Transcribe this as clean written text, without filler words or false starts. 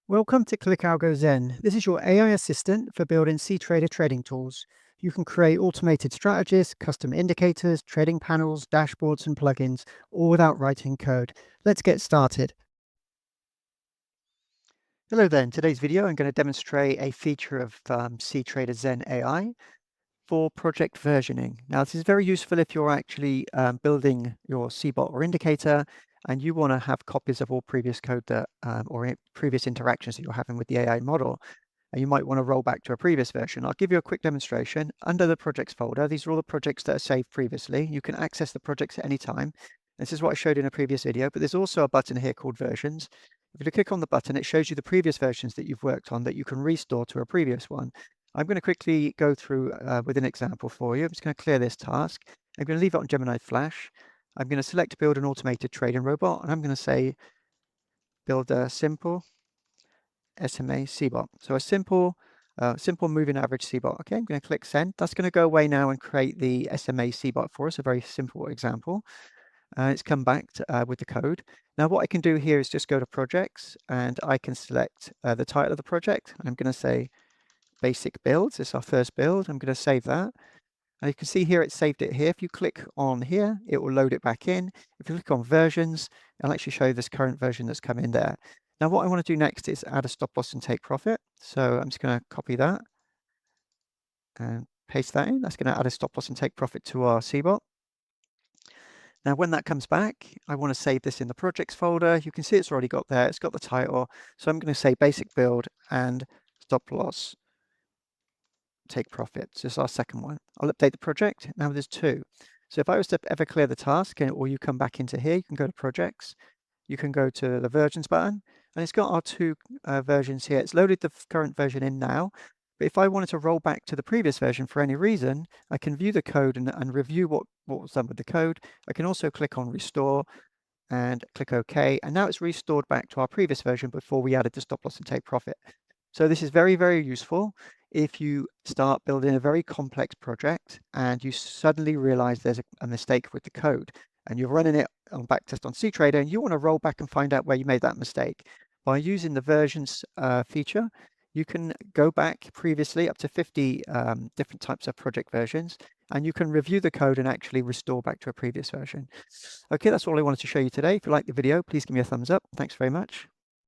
Welcome to ClickAlgo Xen. This is your AI assistant for building cTrader trading tools. You can create automated strategies, custom indicators, trading panels, dashboards, and plugins, all without writing code. Let's get started. Hello there. In today's video, I'm going to demonstrate a feature of cTrader Xen AI for project versioning. Now, this is very useful if you're actually building your cBot or indicator and you want to have copies of all previous code that previous interactions that you're having with the AI model. And you might want to roll back to a previous version. I'll give you a quick demonstration. Under the projects folder, these are all the projects that are saved previously. You can access the projects at any time. This is what I showed in a previous video, but there's also a button here called versions. If you click on the button, it shows you the previous versions that you've worked on that you can restore to a previous one. I'm going to quickly go through with an example for you. I'm just going to clear this task. I'm going to leave it on Gemini Flash. I'm going to select build an automated trading robot, and I'm going to say build a simple SMA cBot. So a simple moving average cBot. Okay, I'm going to click send. That's going to go away now and create the SMA cBot for us, a very simple example. It's come back with the code. Now what I can do here is just go to projects and I can select the title of the project. I'm going to say basic builds. It's our first build. I'm going to save that. And you can see here, it saved it here. If you click on here, it will load it back in. If you click on versions, it'll actually show you this current version that's come in there. Now, what I want to do next is add a stop loss and take profit. So I'm just going to copy that and paste that in. That's going to add a stop loss and take profit to our cBot. Now, when that comes back, I want to save this in the projects folder. You can see it's already got there. It's got the title. So I'm going to say basic build and stop loss take profit. So this is our second one. I'll update the project. Now there's two. So if I was to ever clear the task, or you come back into here, you can go to projects, you can go to the versions button, and it's got our two versions here. It's loaded the current version in now, but if I wanted to roll back to the previous version for any reason, I can view the code and review what was done with the code. I can also click on restore and click OK, and now it's restored back to our previous version before we added the stop loss and take profit. So this is very, very useful if you start building a very complex project and you suddenly realize there's a mistake with the code and you're running it on backtest on cTrader and you want to roll back and find out where you made that mistake. By using the versions feature, you can go back previously up to 50 different types of project versions, and you can review the code and actually restore back to a previous version. Okay, that's all I wanted to show you today. If you liked the video, please give me a thumbs up. Thanks very much.